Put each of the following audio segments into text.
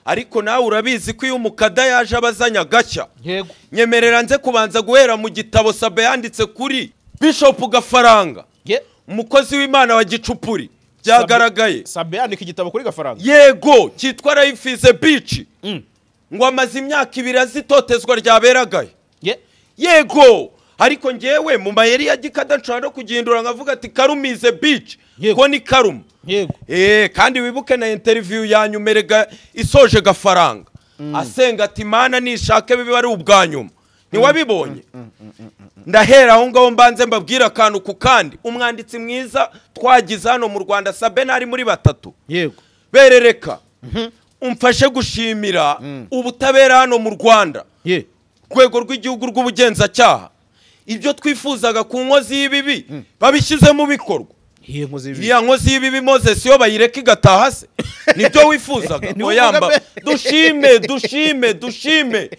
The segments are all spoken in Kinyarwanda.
ariko nawe urabizi ko iyo umukada yaje abazanya gashya yego nyemerera nze kubanza guhera mu gitabo Sabe yanditse kuri Bishop Gafaranga umukozi w'Imana wa Gicupuri byagaragaye Sabe yandika igitabo kuri Gafaranga yego cyitwa Life is a Beach ngo amaze imyaka 2 azitotezwa ryaberagaye yego ariko ngewe mu mayeri ya gikada nshobora no kugindura ngavuga ati Karumize Beach ko ni Karuma yego kandi wibuke na interview yanyumerega isoje Gafaranga asenga ati Mana nishake bibe ari ubwanyuma ntiwabibonye ndahera aho ngaho mbanze mbabwira akantu ku kandi umwanditsi mwiza twagize hano mu Rwanda Sabe nari muri batatu yego berereka umfashe gushimira ubutabera hano mu Rwanda rwego rw'igihugu rw'ubugenzacyaha ibyo twifuzaga ku nkozi y'ibibi babishyize mu bikorwa iya nkozi y'ibibi Moses yo bayireka igataha se nibyo wifuzaga oyamba dushime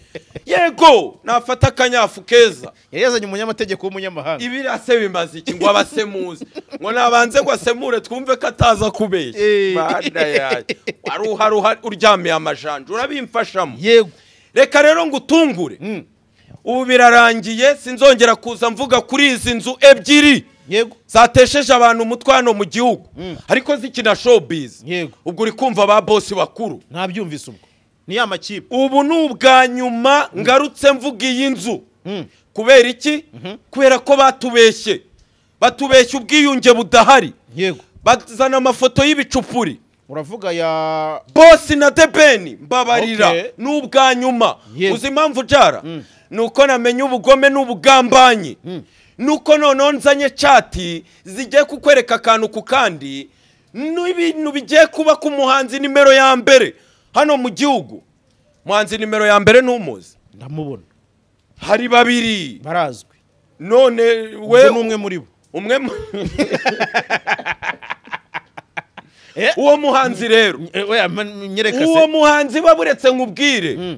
yego nafata akanyafu keza yazanye umunyamategeko w'umunyamahanga ibirase bimaze iki ngo abasemuzi ngo nabanze ngo asemure twumve ko ataza kubeshya banda yaye waruha uryamiye amajanja urabimfashamo yego reka rero ngo utungure ubu birarangiye sinzongera kuza mvuga kuri izi nzu ebyiri yego zatesheje abantu umutwano mu gihugu ariko zikina showbiz ubwo uri kumva ba boss bakuru ntabyumvise ubwo ni ya makipe ubu n'ubwa nyuma ngarutse mvuga iyi nzu kubera iki kubera ko batubeshye ubwiyunge budahari yego bazana amafoto y'ibicupuri uravuga ya boss na Debeni mbabarira n'ubwa nyuma uzi impamvu jara nuko namenye ubugome n'ubugambanyi nuko noneho nzanye chati zigiye kukwereka akantu ku kandi n'ibintu bigiye kuba ku muhanzi nimero ya mbere hano mu gihugu muhanzi nimero ya mbere n'umuzi ndamubona hari babiri barazwi none we n'umwe muri bo uwo muhanzi rero uwo muhanzi baburetse nkubwire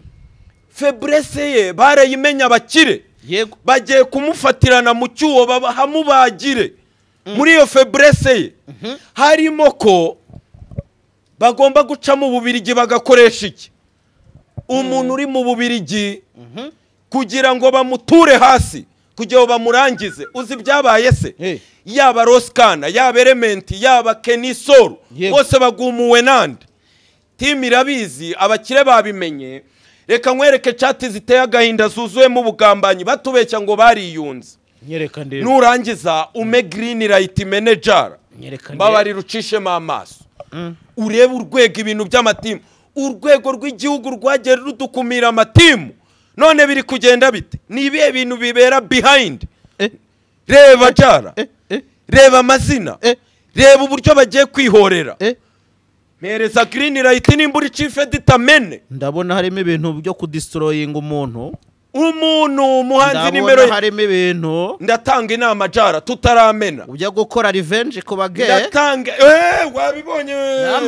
febrese ye barayimenya abakire yego bagiye kumufatirana mu cyuwo bahamubagire muri iyo febrese ye harimo ko bagomba guca mu Bubirigi bagakoresha iki umuntu uri mu Bubirigi kugira ngo bamuture hasi kugira ngo bamurangize uzi byabaye se yaba Roskana yaba Element yaba Kenisol bose bagumuwe nande team irabizi abakire babimenye reka nkwereke chat ziteye agahinda zuzuwemo ubugambanyi batubeshya ngo bariyunze nyereka ndebe nurangiza ume green light manager mbabari rucishemo amaso urebe urwego ibintu by'amatimu urwego rw'igihugu rwagera rudukumira amatimu none biri kugenda bite nibiye bintu bibera behind reba jara reba amazina reba uburyo bagiye kwihorera mereza green light nimburi chief editor mene ndabona harimo ibintu byo kudestroying umuntu muhanzi nimero harimo ibintu ndatanga inama jara tutaramena ujya gukora revenge ku bage ndatanga wabibonye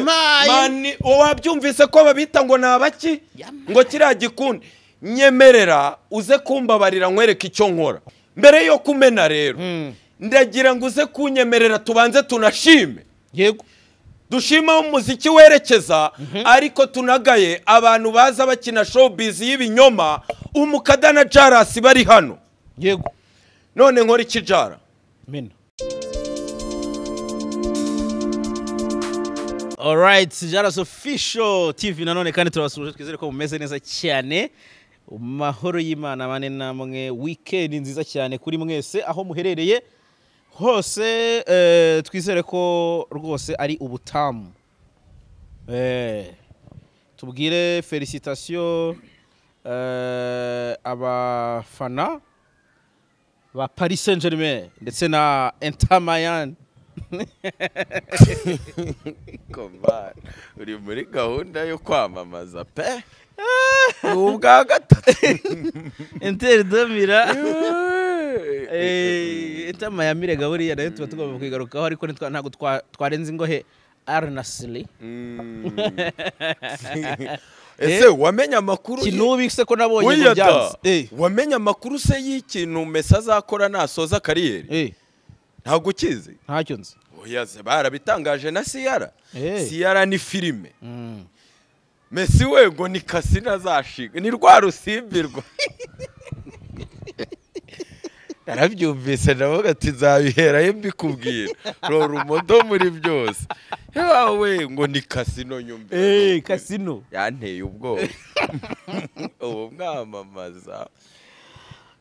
mani wabyumvise ko babita ngo nabaki ngo kiriya gikundi nyemerera uze kumbabarira nkwereka icyo nkora mbere yo kumena rero ndagira ngo uze kunyemerera tubanze tunashime yego dushima umuziki werekeza ariko tunagaye abantu baza bakina showbiz y'ibinyoma umukada na Jaras bari hano yego none nkora iki jara mena alright Jaras official TV nanone kandi turabasuje twizere ko mumeze neza cyane mahoro y'Imana bane namwe weekend nziza cyane kuri mwese aho muherereye hose twizere ko rwose ari ubutamu tubwire felicitation abafana ba Paris Saint-Germain ndetse na Inter Miami komba uri muri gahunda yo kwamamaza pe ubwa gatatu Inter domira Inter Miami rega buriya nayo tuba tugomba kwigarukaho ariko ntago twarenze ingohe Al Nassr ese wamenya amakuru kinubise ko nabonye ngo byanze wamenya amakuru se y'ikintu Messi azakora nasoza kariyeri ntago kizi ntacyo nzi oya se barabitangaje na Ciara ni filime Messi we ngo ni kasino azashinga ni rwa rusimbirwa narabyumvise navuga ati nzabiherayo mbikubwira rumodo muri byose yawe ngo ni kasino nyumve kasino yanteye ubwoba ubu mwamamaza.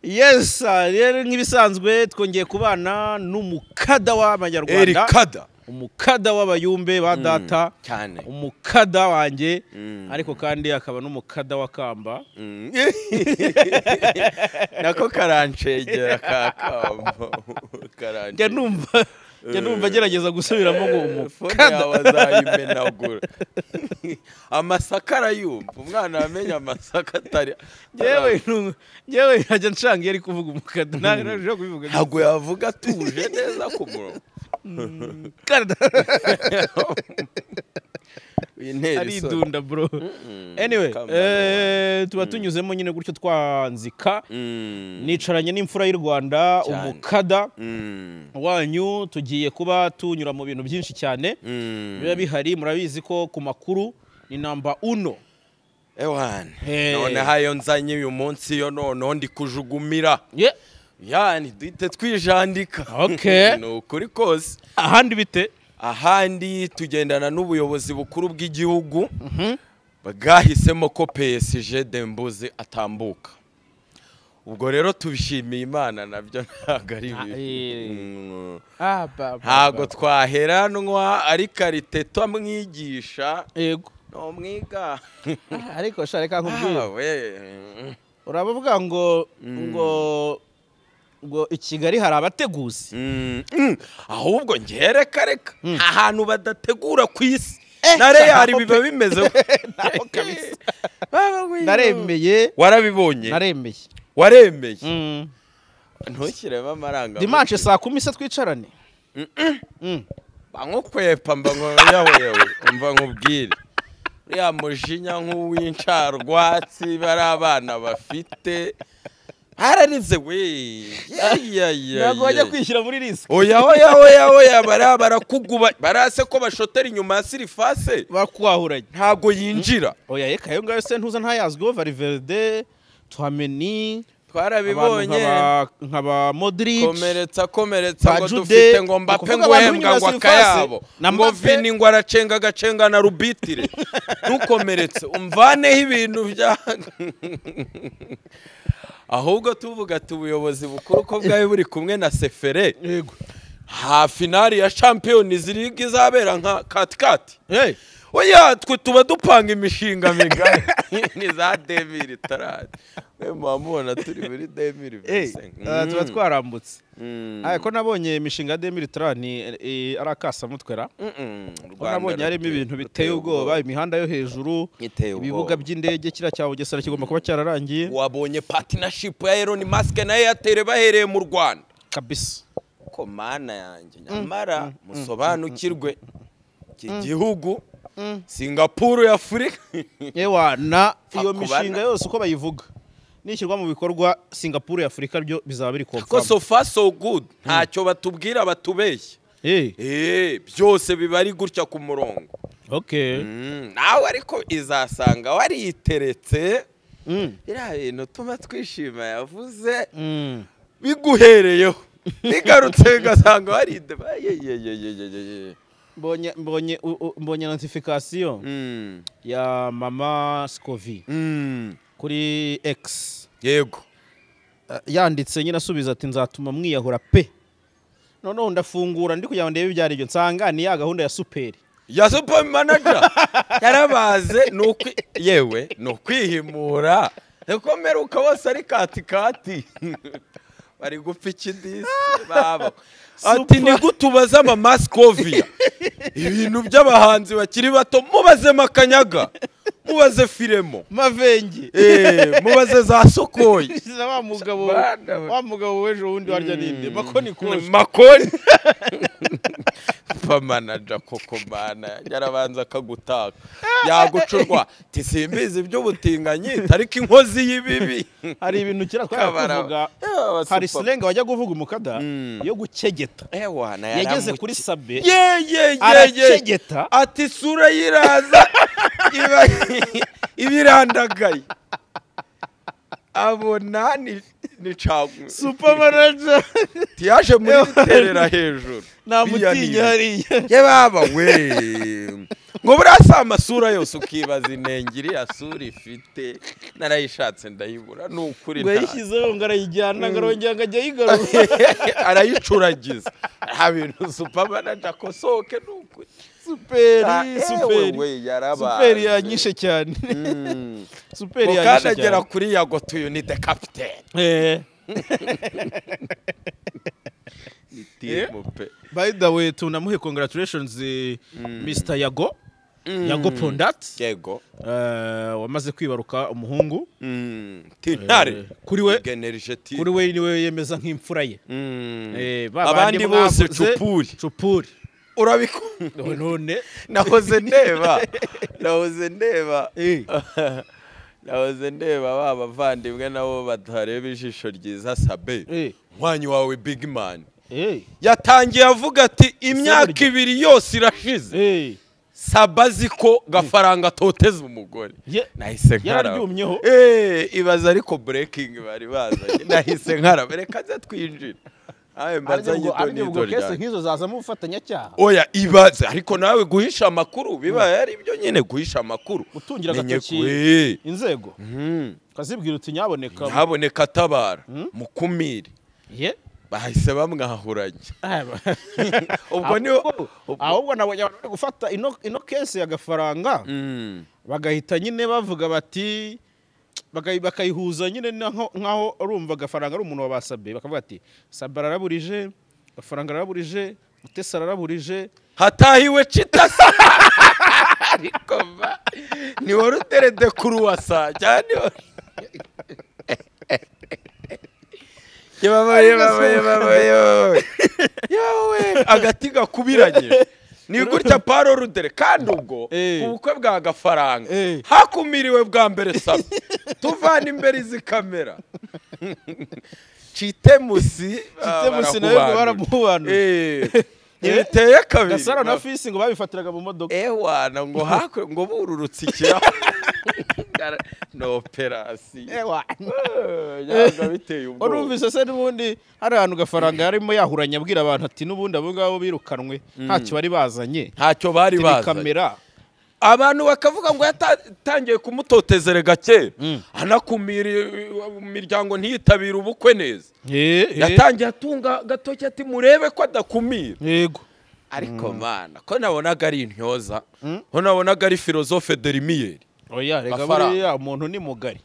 Yes, rero nk'ibisanzwe twongeye kubana n'umukada w'Abanyarwanda. Erikada. Umukada w'abayumbe ba data. Cyane. Umukada wanjye. Ariko kandi akaba n'umukada wa Kamba. Nako karancegera ka Kamba. Karanjye numva gerageza gusubiramo ngo umukada wazayimenagura. Amasaka arayumva umwana wamenye amasaka atari yewe najya ncanga yari kuvuga umukada ntaje kubivuga ntago yavuga tuje neza ku murongo ari dunda bro. Anyway tuba tunyuzemo nyine gutyo twanzika nicaranye n'imfura y'u Rwanda umukada wanyu tugiye kuba tunyura mu bintu byinshi cyane biba bihari murabizi ko ku makuru ni number 1 ewan none hayo nzanye uyu munsi yo none ndi kujugumira yani duhite twijandika okay no kuri kose ahandi bite ahandi tugendana n'ubuyobozi bukuru bw'igihugu bagahisemo ko PSG Dembuze atambuka ubwo rero tubishimiye Imana nabyo ntago ari ntago twaheranwa ari karite twamwigisha yego no mwiga ariko shareka nkubwira urabavuga ngo i Kigali hari abateguzi ahubwo ngereka reka ahantu badategura ku isi nare yari biba bimeze kabisa naremeye warabibonye waremeye ntukireba amaranga dimanche saa 10 se twicarane bankokwepa mba yawe umva nkubwire uriya mujinya nk'uw'incarwatsi bari abana bafite hararize we ntabwo bajya kwishyira muri risk oya barakuguba barase ko bashotera inyuma ya sirifase bakwahuranye ntabwo yinjira oya yeka yo ngayo se ntuza ntayazwiho Valverde Tchouameni twarabibonye nkaba Modric komeretsa ngo dufite ngo Mbappe ngo hembwa ngo akayabo ngo Vini ngo aracenga na rubitire ntukomeretse umvaneho ibintu bya ahubwo tuvuga ubuyobozi bukuru ko bwawe buri kumwe na Sefere yego ha finali ya Champions League izabera nka katikati oya twe tuba dupanga imishinga migari ni za 2030 we mubona turi muri 2025 tuba twarambutse ko nabonye imishinga ya 2030 arakasa mutwera nabonye harimo ibintu biteye ubwoba imihanda yo hejuru ibibuga by'indege kira cya Bugesera kigomba kuba cyararangiye wabonye partnership ya Elon Musk na Airtel bahereye mu Rwanda kabisa ko mana yanjye nyamara musobanukirwe iki gihugu Singapore ya Afrika ewana iyo mishinga yose uko bayivuga nishyirwa mu bikorwa Singapore ya Afrika byo bizaba biri confirm ko so far so good ntacyo batubwira batubeshye byose biba ari gutya ku murongo okay nawe ariko izasanga wariteretse ira bintu tuma twishima yavuze biguhereyeho bigarutse gasanga waride mbonye notification ya mama Scovi kuri X yego yanditse nyine asubiza ati nzatuma mwiyahura pe noneho ndafungura ndi kugira ndebe ibyari byo nsanga ni ya gahunda ya super manager yarabaze nuko yewe no kwihimura ekomeruka bose ari katikati bari gupfa ikindisi baba ati ni gutubaza mama Scovia ibintu by'abahanzi bakiri bato mubaze Makanyaga mubaze Firemo Mavenge mubaze za Sokoyi wa mugabo wejo wundi warya ninde Makoni manager koko mana yarabanza akagutaka yagucurwa tisimbizi ibyo butinganyi tariki inkozi y'ibibi hari ibintu kira twaravuga hari slenga wajya kuvuga umukada yo gucegeta yageze kuri Sabe aracegeta ati sura yiraza ibirandagaye abona ni cagu super manager tiyaje muri terera hejuru namutinya hariya ye baba we ngo burasa amasura yose ukibaza inengiri ya sura ifite narayishatse ndayibura nukuri ngo yishyizeho ngo arayijyana ngo arongera ngo ajya yigarura arayicuragiza nta bintu super manager kosoke nukuri superi yanyishe cyane superi yanyishe cyane agera kuri yago tuyu ni the captain by the way tunamuhe congratulations Mr. Yago Yago Pondat yego wamaze kwibaruka umuhungu Tintare kuri we niwe yemeza nk'imfura ye abandi bose cupuri urabikunda none nahoze ndeba babavandimwe nabo batareba ijisho ryiza Sabe mwanyi wawe big man yatangiye avuga ati imyaka 2 yose irashize Sabazi ko gafaranga toteza umugore nahise nkara ibaza ariko breaking bari bazanye nahise nkara bereka ze twinjira ariko kese nkizo zaza mu bufatanya cyaha oya ibaze ariko nawe guhisha amakuru biba yari byo nyine guhisha amakuru utungira agatoki inzego kazibwira uti nyaboneka tabara mukumire bahise bamwahuranye ubwo niyo ahubwo nabonye abantu gufata ino kese ya gafaranga bagahita nyine bavuga bati bakayihuza nyine nkaho urumva gafaranga ari umuntu wabasabe bakavuga ati Sabe araburije gafaranga araburije Mutesi araburije hatahiwe Chitasa ariko ni wari uterede kuri wasa cyane yewe agati gakubiranye ni gutya paro rudere kandi ubwo ubukwe bwa gafaranga hakumiriwe bwa mbere Sabe tuvana imbere izi kamera Chitemusi nawe baramuhubana ibiteye kabiri Gasaro na Fisi ngo babifatiraga mu modoka ewana ngo hakwe ngo bururutse ikiraho no operasi yaga biteye ubwo urumvise se n'ubundi hari ahantu gafaranga yarimo yahuranya abwira abantu ati n'ubundi abo ngabo birukanwe ntacyo bari bazanye ntacyo bari bazanye kamera abantu bakavuga ngo yatangiye kumutotezere gake anakumira imiryango ntiyitabira ubukwe neza yatangiye atunga gatoki ati murebe ko adakumira yego ariko mana ko nabonaga ari intyoza ko nabonaga ari philosophe de Lumière oya rega buriya umuntu ni mugari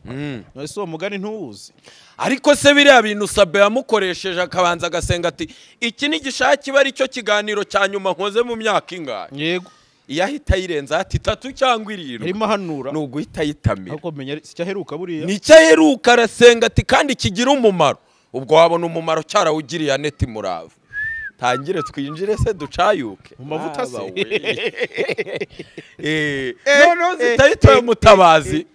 nose uwo mugari ntuwuzi ariko se biriya bintu Sabe yamukoresheje akabanza agasenga ati iki ni gishaki bari cyo kiganiro cya nyuma nkoze mu myaka ingahe yego iyahita yirenza ati 3 cyangwa 7 irimo hanura nuguhita yitamira ahubwo menya cyaheruka buriya ni cyaheruka arasenga ati kandi kigira umumaro ubwo wabona umumaro cyarawugiriye Aneti Murava tangire twinjire se ducayuke mu mavuta se no zitayitoye Mutabazi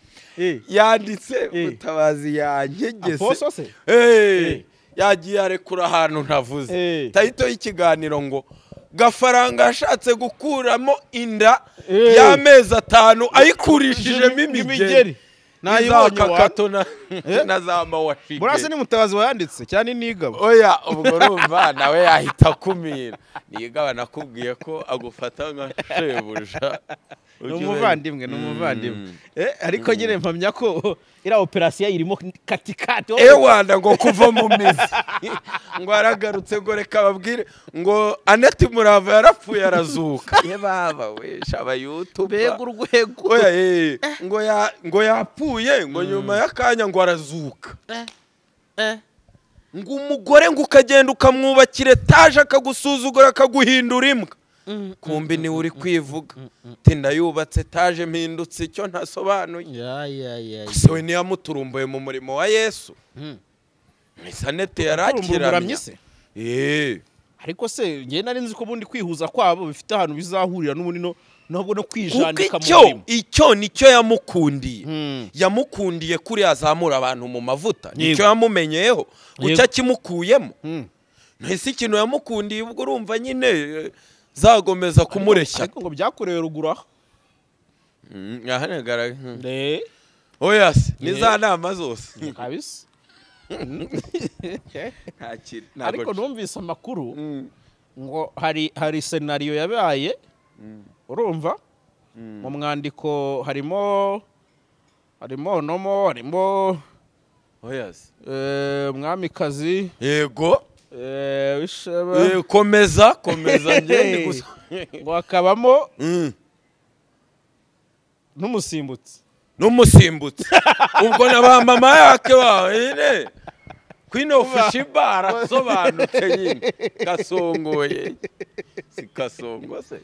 yanditse Mutabazi yangegese yagiye arekura ahantu ntavuze tayito y'ikiganiro ngo gafaranga yashatse gukuramo inda y'amezi 5 ayikurishijemo imigeri nayibonye wakatona na zama washige burase ni Mutabazi wayanditse cyane nigaba oya ubwo urumva nawe yahita kumira nigaba nakubwiye ko agufata nka shebuja n'umuvandimwe ariko nyine mpamya ko ira operation irimo katikati ewanda ngo kuva mu mizi ngo aragarutse ngo reka babwire ngo Aneti Murava yarapfuye arazuka ye baba we shaba YouTube bega urwego oya ngo yapfuye ngo nyuma yakanya ngo arazuka ngo umugore ngo ukagenda ukamwubakira etaje akagusuzugura akaguhindura imbwa kumbi ni uri kwivuga tinda yubatse etaje mpindutse icyo ntasobanuye se ni yamuturumbuye mu murimo wa Yesu Aneti yarakiranye ariko se ngiye nari nzi ko bundi kwihuza kwabo bifite ahantu bizahurira n'ubundi nubwo no kwijandika mu murimo icyo nicyo yamukundiye kuri azamura abantu mu mavuta nicyo yamumenyeyeho gucya kimukuyemo ntese ikintu yamukundiye ubwo urumva nyine zagomeza kumureshya ariko ngo byakorewe ruguru aha yahanagara oya se ni za nama zose kabisa ntakiri ariko numvise amakuru ngo hari scenario yabaye urumva mu mwandiko harimo mwamikazi yego wishaba komeza ngende gusa ngo hakabamo n'umusimbutsi ubwo na ba mama yake wawe kwino fishiba arasobanutse nyine gasongoye sikasongo se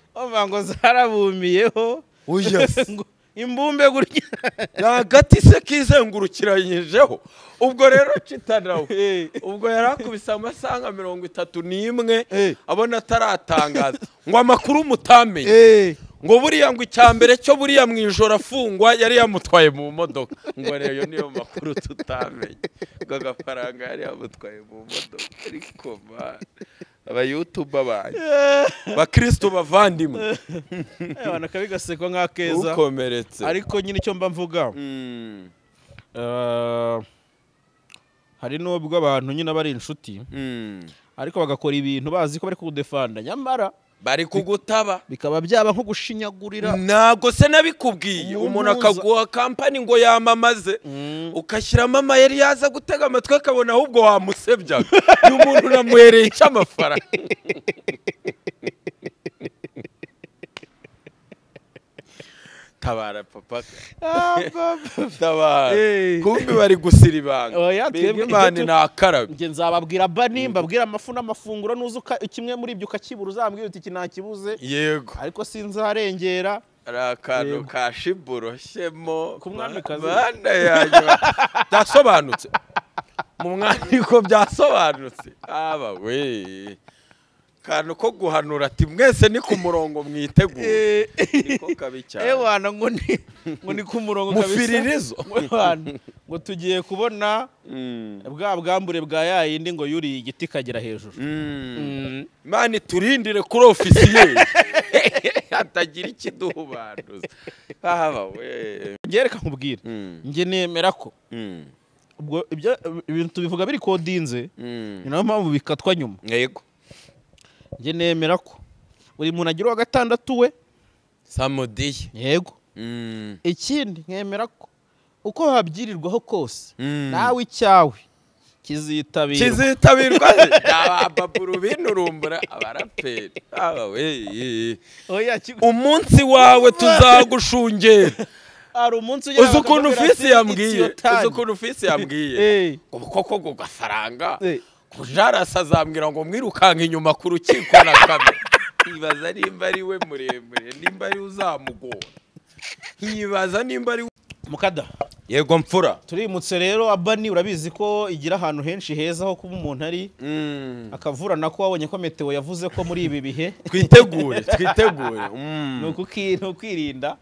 ngo zarabumiyeho imbumbe gutya nagati se kizengurukiranyijeho ubwo rero citanawe ubwo yarakubise amasaha 31 abona ataratangaza ngo amakuru mutamenye ngo buriya ngo icyambere cyo buriya mwijoro afungwa yari yamutwaye mu modoka ngo rero niyo makuru tutamenye ngo agafaranga yari yamutwaye mu modoka ariko aba YouTube abaye bakristo bavandimwe abana kabigasekwa nk'akeza ukomeretse ariko nyine icyo mba mvuga hari nubwo abantu nyine bari inshuti ariko bagakora ibintu bazi ko bari kudefanda nyamara bari kugutaba bikaba byaba nko gushinyagurira nago se nabikubwiye umuntu akaguha company ngo yamamaze ukashyiramo amayeri yaza gutega amatwi akabona ahubwo wamusebyaga uyu muntu namuhereye cy'amafaranga tabara papa tabara kumbi bari gusira ibanga twebwe Imana nakarabe nge nzababwira bani mbabwira amafu n'amafunguro nuzuka kimwe muri ibyo ukakibura uzambwira uti kinakibuze yego ariko sinzarengera arakano kashiburoshyemo ku mwamikazi bana yanjye byasobanutse mu mwandiko byasobanutse aba we kantu ko guhanura ati mwese ni ku murongo mwitegura niko kabicyane wana ngo ni ku murongo kabisa mufiririzo ngo tugiye kubona bwa bwambure bwa yayindi ngo yuri igiti kagera hejuru Imana turindire kuri ofisiye atagira ikiduhubanuza aba we ngereka nkubwira nge nemera ko ubwo ibintu tubivuga biri kodinze ni nayo mpamvu bikatwa nyuma yego nge nemera ko buri muntu agira wa gatandatu we samodiye yego ikindi nkemera ko uko habyirirwaho kose nawe icyawe kizitabirwa abababuru binurumbura abaraperi aba we umunsi wawe tuzagushungera ari umunsi uzi ukuntu fisi yambwiye koko ku gafaranga kujarasa azambwira ngo mwirukanka inyuma ku rukiko na kamera nkibaza nimba ari we muremure nimba ari uzamugora nkibaza nimba ari mukada yego mfura turimutse rero abani urabizi ko igira ahantu henshi heza ho kuba umuntu ari akavura nako wabonye ko meteo yavuze ko muri ibi bihe twitegure no kwirinda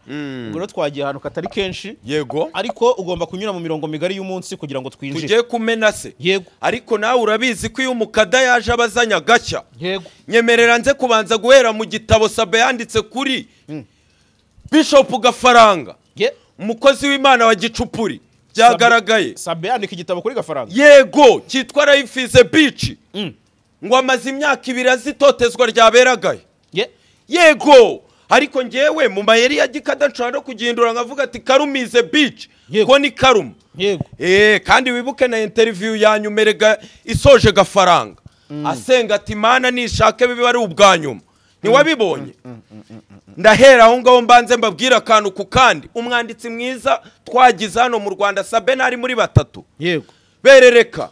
ngo twagiye ahantu katari kenshi yego ariko ugomba kunyura mu mirongo migari y'umunsi kugira ngo twinjire tugiye kumena se yego ariko nawe urabizi ko iyo umukada yaje abazanya gashya yego nyemerera nze kubanza guhera mu gitabo Sabe yanditse kuri Bishop Gafaranga umukozi w'Imana wa Gicupuri byagaragaye Sabe yandika igitabo kuri Gafaranga yego cyitwa Life is a Beach ngo amaze imyaka 2 azitotezwa ryaberagaye yego ariko ngewe mu mayeri ya gikada nshobora no kugindura nkavuga ati Karumize Beach ko ni Karuma yego kandi wibuke na interview yanyumerega isoje Gafaranga asenga ati Mana nishake bibe ari ubwanyuma niwabibonye ndahera aho ngaho mbanze mbabwira akantu ku kandi umwanditsi mwiza twagize hano mu Rwanda Sabe nari muri batatu yego berereka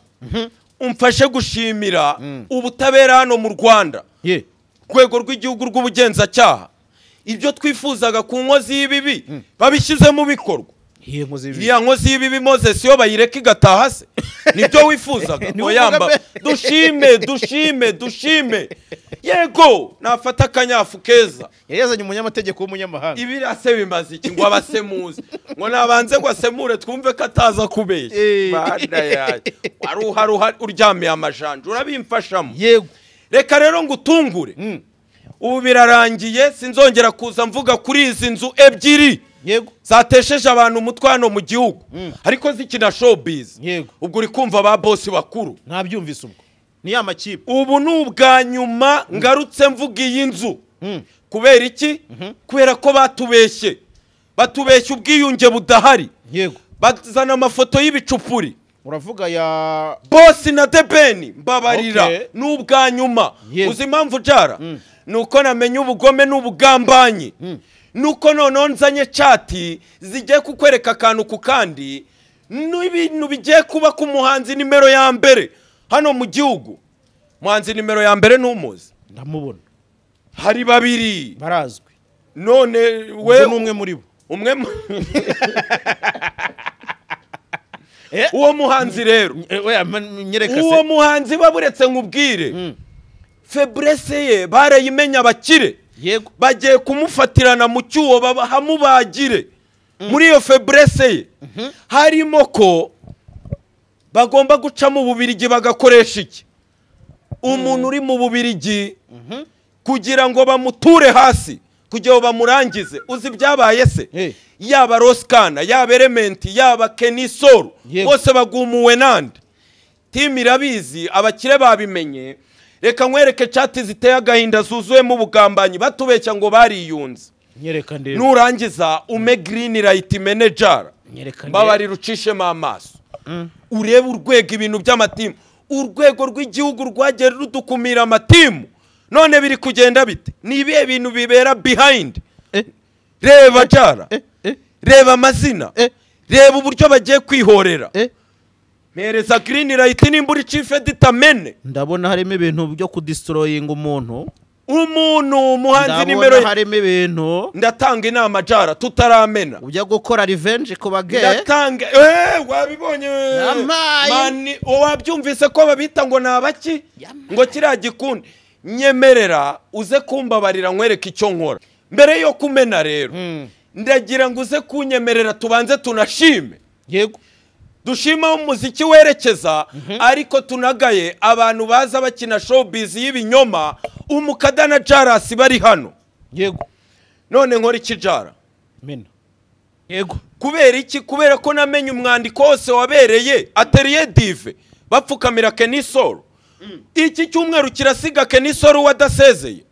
umfashe gushimira ubutabera hano mu Rwanda rwego rw'igihugu rw'ubugenzacyaha ibyo twifuzaga ku nkozi y'ibibi babishyize mu bikorwa iya nkozi y'ibibi Moses yo bayireka igataha se nibyo wifuzaga oyamba dushime yego nafata akanyafu keza yazanye umunyamategeko w'umunyamahanga ibirase bimaze iki ngo abasemuzi ngo nabanze ngo asemure twumve ko ataza kubeshya banda yaye waruha uryamiye amajanja urabimfashamo yego reka rero ngo utungure ubu birarangiye sinzongera kuza mvuga kuri izi nzu ebyiri yego zatesheje abantu umutwe hano mu gihugu ariko zikina showbiz yego ubwo uri kumva ba boss bakuru ntabyumvise ubwo ni ya makipe ubu n'ubwa nyuma ngarutse mvuga iyi nzu kubera iki kubera ko batubeshye ubwiyunge budahari yego bazana amafoto y'ibicupuri uravuga ya boss na debeni mbabarira n'ubwa nyuma uzi impamvu jara nuko namenye ubugome n'ubugambanyi nuko noneho nzanye chati zigiye kukwereka akantu ku kandi n'ibintu bigiye kuba ku muhanzi nimero ya mbere hano mu gihugu. Muhanzi nimero ya mbere n'umuzi ndamubona hari babiri barazwi none we n'umwe muri bo uwo muhanzi rero uwo muhanzi baburetse nkubwire febrese ye barayimenya abakire yego bagiye kumufatirana mu cyuho hamubagire muri iyo febrese ye harimo ko bagomba guca mu Bubirigi bagakoresha iki umuntu uri mu Bubirigi kugira ngo bamuture hasi kugira ngo bamurangize uzi byabaye se yaba Roskana yaba Element yaba Kenisol bose bagumuwe nande team irabizi abakire babimenye reka nkwereke chat ziteye agahinda zuzuyemo ubugambanyi batubeshya ngo bariyunze nyereka ndebe nurangiza ume green light manager mbabari rucishemo amaso urebe urwego ibintu by'amatimu urwego rw'igihugu rwagera rudukumira amatimu none biri kugenda bite nibiye bintu bibera behind reba jara reba amazina reba uburyo bagiye kwihorera mereza green light nimburi chief editor mene ndabona harimo ibintu byo kudestroying umuntu muhanzi nimero harimo ibintu ndatanga inama jara tutaramena ujya gukora revenge ku bage ndatanga wabibonye mani wabyumvise ko babita ngo nabaki ngo kiriya gikundi nyemerera uze kumbabarira nkwereka icyo nkora mbere yo kumena rero ndagira ngo uze kunyemerera tubanze tunashime yego dushima umuziki werekeza ariko tunagaye abantu baza bakina showbiz y'ibinyoma umukadana Jarasi bari hano yego none nkora iki jara mena yego kubera iki kubera ko namenye umwandiko wose wabereye Atelier Dive bapfukamira Kenisol iki cyumweru kirasiga Kenisol wadasezeye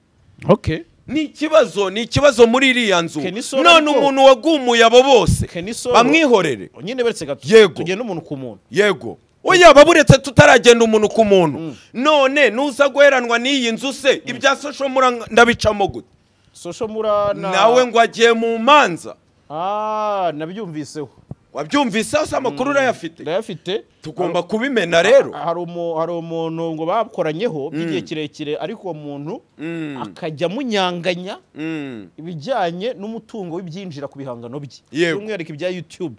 okay ni ikibazo muri iriya nzu none umuntu wagumuye abo bose bamwihorere nyine beretse gato tugenda umuntu ku muntu yego oya baburetse tutaragenda umuntu ku muntu none nuza guheranwa n'iyi nzu se ibya social mura ndabicamo gute social mura nawe ngo agiye mu manza nabyumviseho wabyumviseho se amakuru urayafite tugomba kubimena rero hari umuntu ngo bakoranyeho by'igihe kirekire ariko uwo muntu akajya munyanganya ibijyanye n'umutungo w'ibyinjira ku bihangano bye by'umwihariko ibya YouTube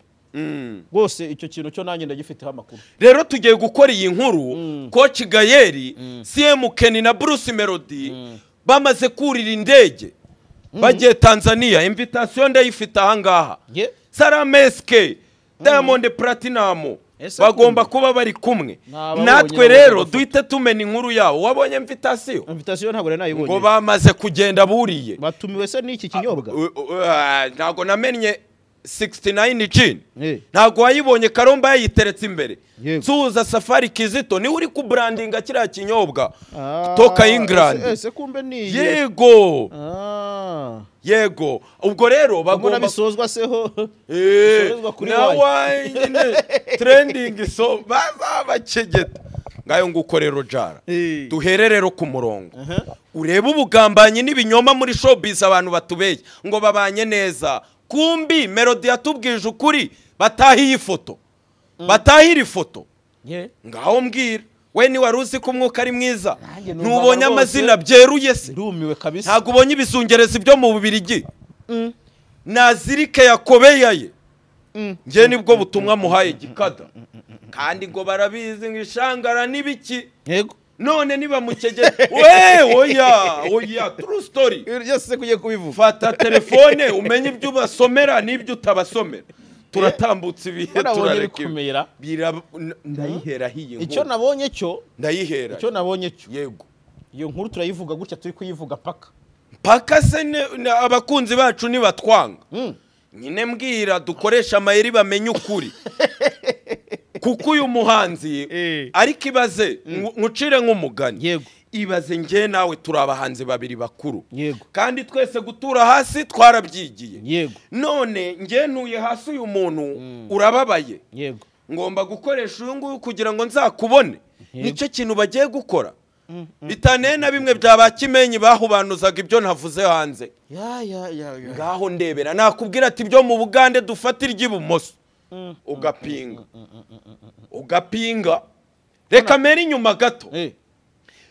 rwose icyo kintu cyo nanjye ndagifiteho amakuru rero tugiye gukora iyi nkuru Coach Gayeri CM Kenny na Bruce Melody bamaze kurira indege bagiye Tanzania invitation ndayifite ahangaha Sarameske Diamond Platinum bagomba kuba bari kumwe natwe rero duhite tumena inkuru yawo wabonye invitation ntabwo nayibonye ngo bamaze kugenda buriye batumiwe se n'iki kinyobwa ntago namenye 69 gin ntago wayibonye Karomba yayiteretse imbere Suza Safari Kizito ni uri ku brandinga kiriya kinyobwa toka England ese kumbe ni yego ubwo rero bagomba bisozwa seho nawa trending so bazabakegeta ngayo ngukorero jara duhererero ku murongo ureba ubugambanyi n'ibinyoma muri showbiz abantu batubeye ngo babanye neza kumbi Melody yatubwije ukuri batahiye ifoto batahira ifoto ngaho mbwira we ni waruzi ko umwuka ari mwiza ntubonye amazina byeruye se ndumiwe kabisa ntago ubonye ibizungerezi byo mu Bubirigi Nazirike yakobeyaye nje nibwo butumwa muhaye gikada kandi ngo barabizi ngishangara nibiki yego none niba mukegera oya true story byose kugiye kubivuga fata telefone umenye ibyo basomera n'ibyo utabasomera turatambutse ibihe turarekumera ndayihera hiye icyo nabonye cyo ndayihera icyo nabonye cyo yego iyo nkuru turayivuga gutya turi kuyivuga paka se abakunzi bacu ni batwanga nyine mbwira dukoresha amayeri bamenye ukuri kuko uyu muhanzi ariko ibaze nkucire nk'umugani yego ibaze njye nawe turi abahanzi babiri bakuru yego kandi twese gutura hasi twarabyigiye yego none njye ntuye hasi uyu muntu urababaye yego ngomba gukoresha uyu nguyu kugira ngo nzakubone nicyo kintu bagiye gukora bitane na bimwe byaba Kimenyi bahubanuzaga ibyo ntavuze hanze ngaho ndebera nakubwira ati byo mu Bugande dufatira igibumoso ugapinga reka meri inyuma gato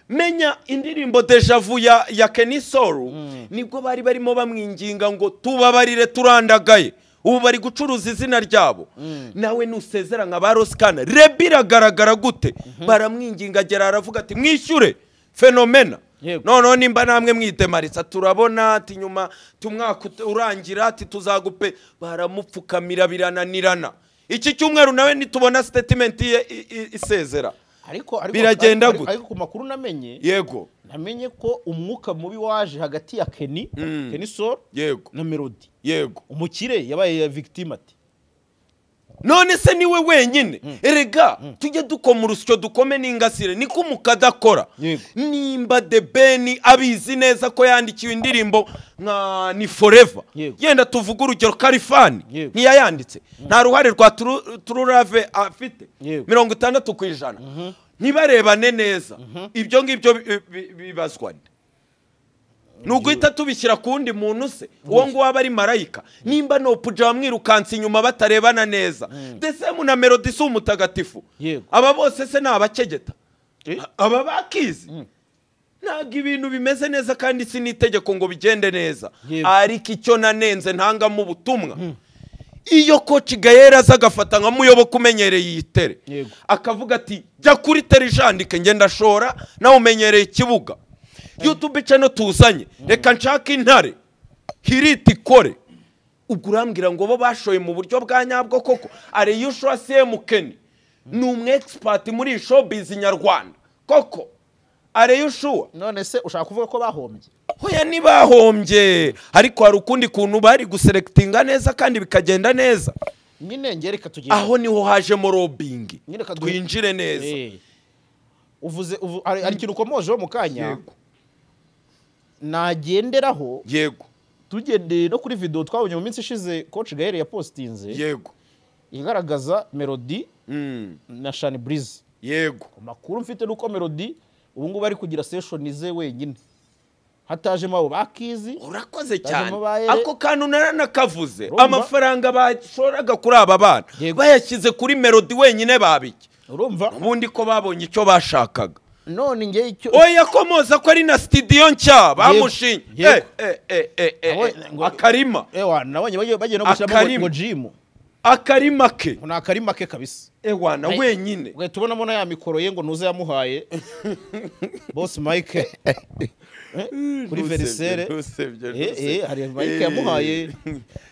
menya indirimbo Deja Vu ya Kenny Soul nibwo bari barimo bamwinginga ngo tubabarire turandagaye ubu bari gucuruza izina ryabo nawe nusezera nka ba Roskana rebiragaragara gute baramwinginga agera aravuga ati mwishyure Fenomena noneho nimba namwe mwidemaritsa turabona ati nyuma tumwaka urangira ati tuzagupe baramupfukamira birananirana iki cyumweru nawe nitubona statement isezera biragenda gute ariko ku makuru namenye yego namenye ko umwuka mubi waje hagati ya Kenny Soul yego na Melody yego umukire yabaye victim ati none se niwe wenyine erega tujye dukoma urusyo dukome n'ingasire niko mukadakora nimba The Ben abizi neza ko yandikiwe indirimbo nka ni Forever yenda tuvuga urugero Kalifani ntiyayanditse nta ruhare rwa Tururave afite 60% ntibarebane neza ibyo ngibyo bibazwa nuguhita tubishyira kundi muntu se uwo ngo waba ari marayika nimba no puja bamwirukansa inyuma batarebana neza ndetse mu na Melody si umutagatifu aba bose se nabakegeta aba bakizi ntabwo ibintu bimeze neza kandi si n'itegeko ngo bigende neza ariko icyo nanenze ntangamo ubutumwa iyo Coach Gael azagafata nka muyoboka umenyereye yitere akavuga ati jya kuri terijandike ngenda shora nawe umenyereye ikibuga YouTube channel tuzanye reka nshaka intare hiriti kore ubwo urambwira ngo bo bashoye mu buryo bwa nyabwo koko are Yushua Semukeni ni umwexpert muri showbiz nyarwanda koko are Yushua none se ushaka kuvuga ko bahombye hoya ni bahombye ariko hari ukundi kuntu bari guselectinga neza kandi bikagenda neza nyine ngereka tugenda aho niho haje mo robbing twinjire neza uvuze ari kintu komojeho mu kanya nagenderaho yego tugendeye no kuri video twabonye mu minsi ishize Coach Gael yapostinze yego igaragaza Melody na Shani Breeze yego makuru mfite nuko Melody ubu ngubu ari kugira session ze wenyine hataje mabo bakizi urakoze cyane ako kantu naranakavuze amafaranga bashoraga kuri aba bana bayashyize kuri Melody wenyine babiki urumva ubundi ko babonye icyo bashakaga none nge icyo oya komoza ko ari na studio nshya bamushinye akarima nabonye bagiye no gushyiramo ngo gym akarima ke ni akarima ke kabisa ewana wenyine we tubonamo na ya mikoro ye ngo nuze yamuhaye boss Mike kuri verisere hari Mike yamuhaye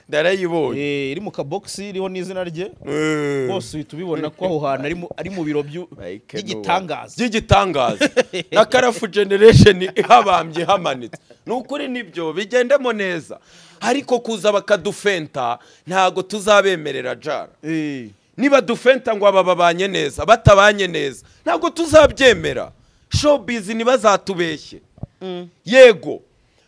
ndarayibonye iri mu kaboxi iriho n'izina rye bose tubibona ko aho hantu ari mu biro by'igitangaza na Karafu Generation ihabambye hamanitse nukuri nibyo bigendemo neza ariko kuza bakadufenta ntago tuzabemerera jara niba dufenta ngo ababanye neza batabanye neza ntago tuzabyemera showbiz nibazatubeshye yego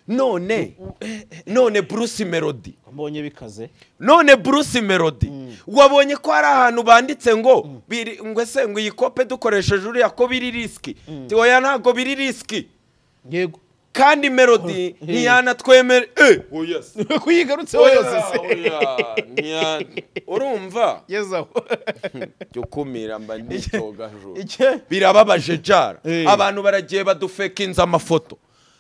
none Bruce Melody mbonye bikaze none Bruce Melody wabonye ko hari ahantu banditse ngo ngwese ngo yikope dukoresheje uriya ko biri riski oya ntago biri riski yego kandi Melody ntiyanatwemere yes kuyigarutseho yose urumva yezaho cyokumira mba nditogajuru birababaje jara abantu baragiye badufekinza amafoto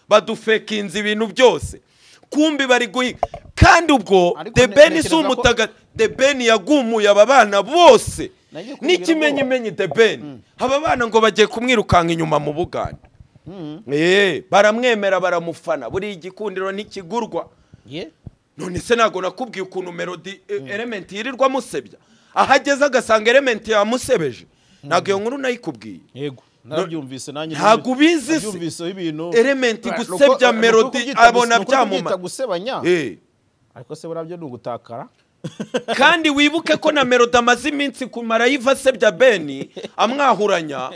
badufekinza ibintu byose kumbi bari guhiga kandi ubwo The Ben si umutaga The Ben yagumuye aba bana bose n'ikimenyimenyi The Ben aba bana ngo bagiye kumwirukanka inyuma mu Buganda baramwemera baramufana buri igikundiro ntikigurwa none se nago nakubwiye ukuntu Melody Element yirirwa musebya ahageze agasanga Element yamusebeje nago iyo nkuru nayikubwiye yego narabyumvise nanjye ntago ubizi byumvise ibintu Element gusebya Melody abona byamuma gusebanya ariko se burabyo nugutakara kandi wibuke ko na Melody amaze iminsi kumara yiva asebya Beni amwahuranya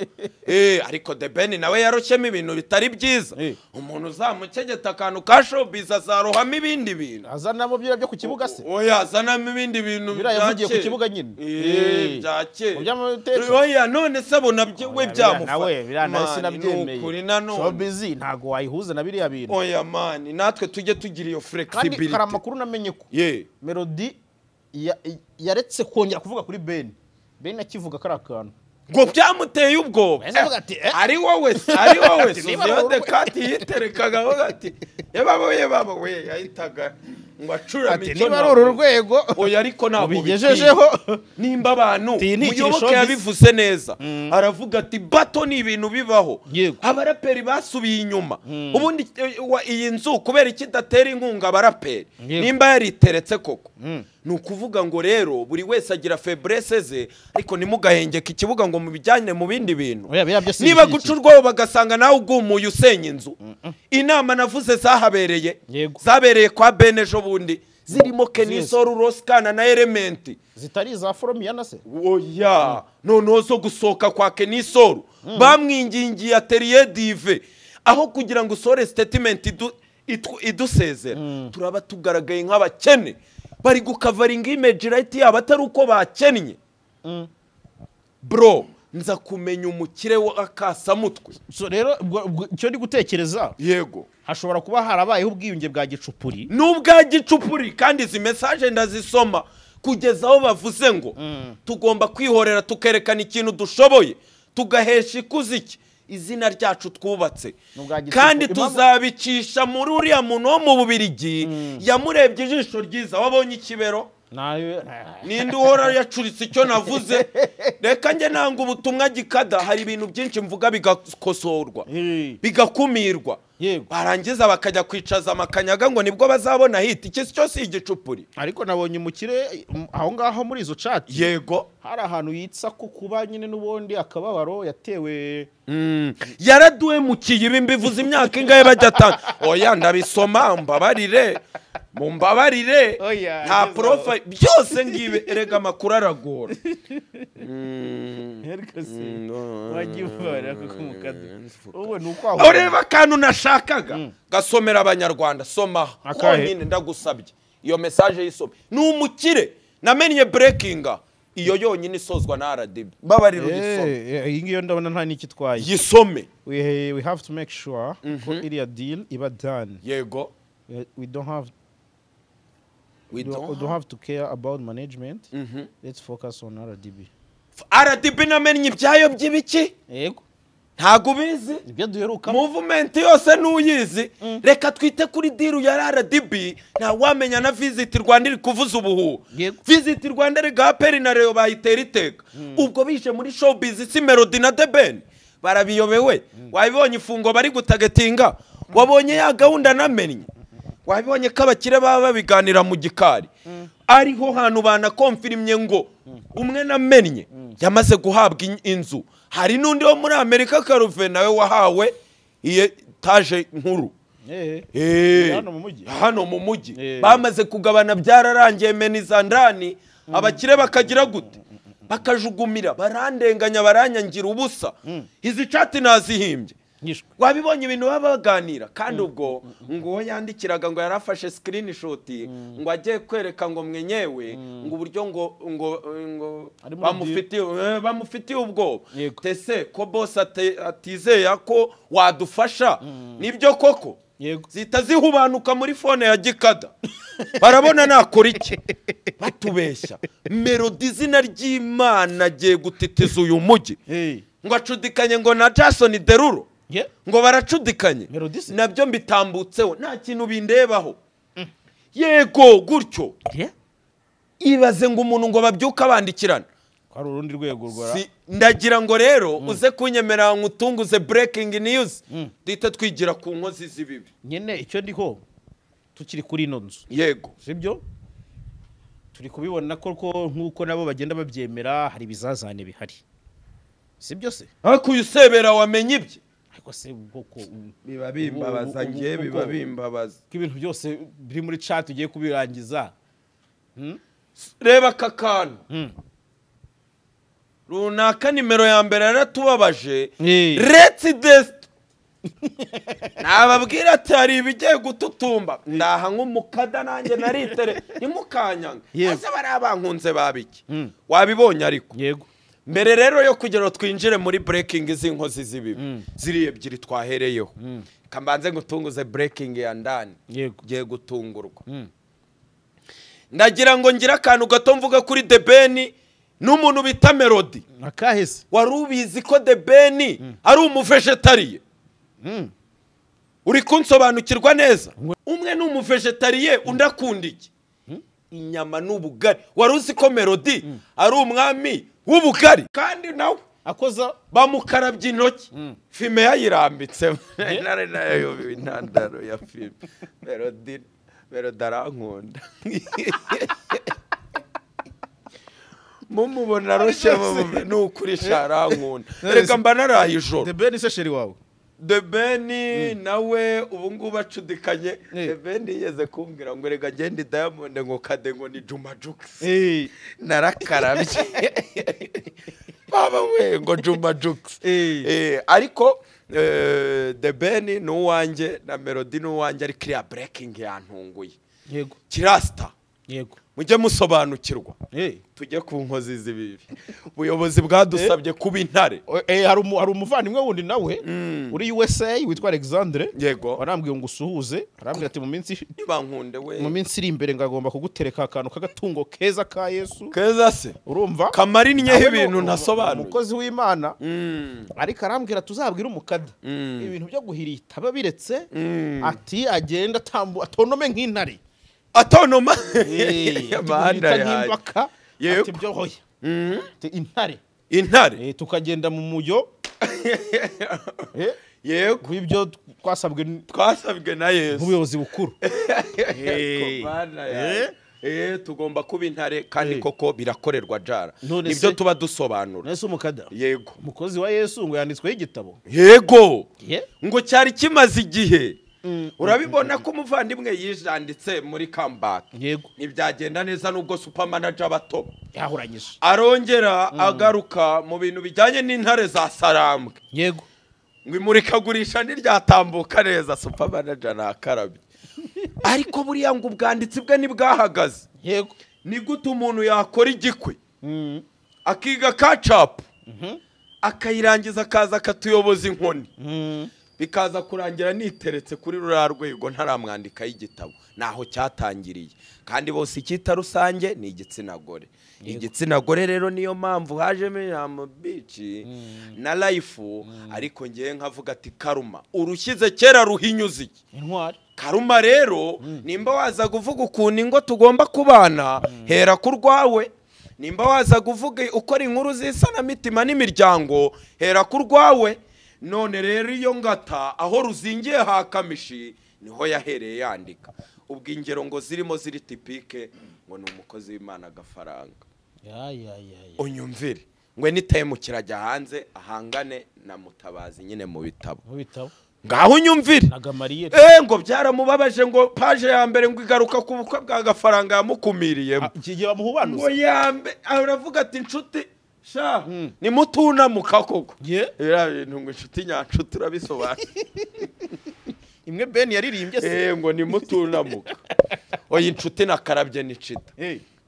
ariko The Ben nawe yaroshyemo ibintu bitari byiza umuntu uzamucegeta akantu ka showbiz azarohamo ibindi bintu azanamo byo ku kibuga se oya azanamo ibindi bintu birayavugiye ku kibuga nyine byake oya none se abona we byamufata nawe birana sinabyemeye showbiz ntago wayihuza na biriya bintu oya man natwe tujye tugira iyo flexibility kandi hari amakuru namenye ko Melody yaretse kongera kuvuga kuri Ben akivuga kari akantu ngo byamuteye ubwoba ari wowe Suziyo de Kati yiterekaga avuga ati yaba we yahitaga ngo acurame icyo niba ari uru rwego oya ariko ntabwo bigejejeho nimba abantu muyoboke yabivuze neza aravuga ati bato ni ibintu bibaho abaraperi basubiye inyuma ubundi iyi nzu kubera ikidatera inkunga abaraperi nimba yariteretse koko nukuvuga ngo rero buri wese agira faiblesse ze ariko nimugahengeka ikibuga ngo mubijyane mu bindi bintu niba gucurwaho bagasanga nawe ugumuye usenya inzu inama navuze zabereye kwa Benejo bundi zirimo Kenisoro Roskana na Element zitari za Foromia na se oya noneho zo gusoka kwa Kenisoro bamwingingiye Atelier Dive aho kugira ngo usore statement idusezera turaba tugaragaye nk'abakene bari gukavaringa image right yabo atari uko bakennye bro nza kumenya umukire akasa mutwe so rero cyo ndi gutekereza yego hashobora kuba harabayeho ubwiyunge bwa gicupuri n'ubwa gicupuri kandi izi message ndazisoma kugeza aho bavuze ngo tugomba kwihorera tukerekana ikintu dushoboye tugahesha ikuziki izina ryacu twubatse kandi tuzabicisha muri uriya muntu wo mu Bubirigi yamurebye ijisho ryiza wabonye ikibero ninde uhora yacuritse icyo navuze reka nge nanga ubutumwa gikada hari ibintu byinshi mvuga bigakosorwa bigakumirwa barangiza bakajya kwicaza amakanyaga ngo nibwo bazabona hit iki cyo si igicupuri ariko nabonye umukire aho ngaho muri izo chat yego hari ahantu yitsa ko kuba nyine n'ubundi akababaro yatewe yaraduwe mukiye ibi mbivuze imyaka ingahe bajya oya ndabisoma mbabarire mumbabarire nta profile byose ngibe erega makuru aragora wagibara kukumukada uwe nuko ureba kantu nashakaga gasomera abanyarwanda soma honyine ndagusabye iyo message yisome n'umukire namenye breakinga iyo yonyine isozwa na RDB babarira ugisome iyi ngiyo ndabona nta nikitwaye yisome we have to make sure ko iriya deal iba done yego we don't have to care about management. Let's focus on RDB. RDB namenye ibyayo by'ibiki yego ntago bizi ibyo duheruka movement yose nuyizi reka twite kuri deal ya RDB nta wamenya na Visit Rwanda iri kuvuza ubuhu Visit Rwanda rigaperi na Leo bayitera iteka ubwo bije muri showbiz si Melody na The Ben barabiyobewe wabibonye ifungo bari gutagetinga wabonye ya gahunda namenye wabibonye ko abakire baba babiganira mu gikari ariho hantu banakonfirimye ngo umwe namenye yamaze guhabwa inzu hari nundi wo muri Amerika Karuve nawe wahawe iye taje nkuru hano mu mujyi bamaze kugabana byararangiye menizandani abakire bakagira gute bakajugumira barandenganya baranyangira ubusa izi chat nazihimbye wabibonye ibintu babaganira kandi ubwo ngo yandikiraga ngo yarafashe screenshot ngo agiye kwereka ngo mwenyewe ngo uburyo ngo bamufitiye ubwo tese ko boss atizeye ko wadufasha nibyo koko zita zihubanuka muri phone ya gikada barabona nakora iki batubeshya Melody zina ry'Imana agiye gutitiza uyu mujyi ngo acudikanye ngo na Jason Derulo ngo baracudikanye nabyo mbitambutseho nta kintu bindebaho yego gutyo ibaze ngo umuntu ngo babyuka bandikirana kwari urundi rwego rwara ndagira ngo rero uze kunyemera ngutunguze breaking news dita twigira ku nkozi z'ibibi nyene icyo ndiho tukiri kuri ino nzu yego sibyo turi kubibona ko nkuko nabo bagenda babyemera hari bizazane bihari sibyo se akuyusebera wamenye ibye ariko se bwoko biba bimbabaza ngiye biba bimbabaza ibintu byose biri muri chat ugiye kubirangiza. reba aka kantu runaka nimero ya mbere yaratubabaje Let's Dest nababwira ati hari ibigiye gututumba ndaha nk'umukada nanjye naritere nimukanyanga ase bari abankunze babiki wabibonye ariko yego mbere rero yo kugera twinjire muri breaking z'inkozi z'ibibi ziri ebyiri twahereyeho kambanze ngutunguze breaking ya ndani yego giye gutungurwa ndagira ngo ngira akantu gato mvuga kuri The Ben n'umuntu bita Melody akahese warubizi ko The Ben ari umuvegetariye uri kunsobanukirwa neza umwe ni umuvegetariye undi akunda iki inyama n'ubugari waruzi ko Melody ari umwami w'ubugari kandi nawe akoza bamukarabye intoki filme yayirambitse nare nayo intandaro ya filme Melody arankunda mumubona roshye n'ukuri sharankunda reka mba naraye ijoro The Ben se sheri wawe The Ben nawe ubu ngubu acudikanye The Ben yeze kumbwira ngo rega ngende Diamond ngo kade ngo ni Juma Jux narakarabye baba we ngo Juma Jux ariko The Ben n'uwanjye na Melody n'uwanjye ari clear breaking yantunguye yego kirasta yego mujye musobanukirwa tujye ku nkozi z'ibibi ubuyobozi bwadusabye kuba intare hari umuvandimwe wundi nawe uri USA witwa Alexandre yego warambwiye ngo usuhuze arambwira ati mu minsi iri imbere ngagomba kugutereka akantu k'agatungo keza ka Yesu keza se urumva kamarinyeho ibintu ntasobanura umukozi w'Imana ariko arambwira tuzabwira umukada ibintu byo guhirita babiretse ati agenda atonome nk'intare atonoma amanda yaje ati byo hoya intare tukagenda mu mujyo yego ibyo twasabwe na Yesu ubuyobozi bukuru tugomba kuba intare kandi koko birakorerwa jara nibyo tuba dusobanura nese umukada yego umukozi wa Yesu ngo yanditsweho igitabo yego ngo cyari kimaze igihe urabibona ko umuvandimwe yijanditse muri comeback yego ntibyagenda neza nubwo super manager bato yahuranyije arongera agaruka mu bintu bijyanye n'intare za Sarambwe yego ngo imurikagurisha niryatambuka neza super manager nakarabye ariko buriya ngo ubwanditsi bwe nibwahagaze yego ni gute umuntu yakora igikwe akiga kacapu akayirangiza akaza akatuyoboza inkoni bikaza kurangira niteretse kuri ruriya rwego ntaramwandika y'igitabo naho cyatangiriye kandi bose icyita rusange ni igitsina gore igitsina gore rero niyo mpamvu hajemo ijambo bici na life ariko ngiye nkavuga ati karuma urushyize kera ruhinyuze iki intwari karuma rero nimba waza kuvuga ukuntu ingo tugomba kubana hera ku rwawe nimba waza kuvuga ukora inkuru z'isanamitima n'imiryango hera ku rwawe none rero iyo ngata aho ruzingiye hakamishi niho yahereye yandika ubwo ingero ngo zirimo ziri tipike ngo ni umukozi w'Imana agafaranga unyumvire ngwe nitayemu kirajya hanze ahangane na Mutabazi nyine mu bitabo ngaho unyumvire ngo byaramubabaje ngo page ya mbere ngo igaruka ku bukwe bwa gafaranga yamukumiriye kigiye bamuhubanuza ngo yambe aravuga ati inshuti sha ni mutuna mukakoko bintu ngo inshuti nyanshuti urabisobanura imwe Ben yaririmbye se ngo ni mutuna muka oya inshuti nakarabye ni cita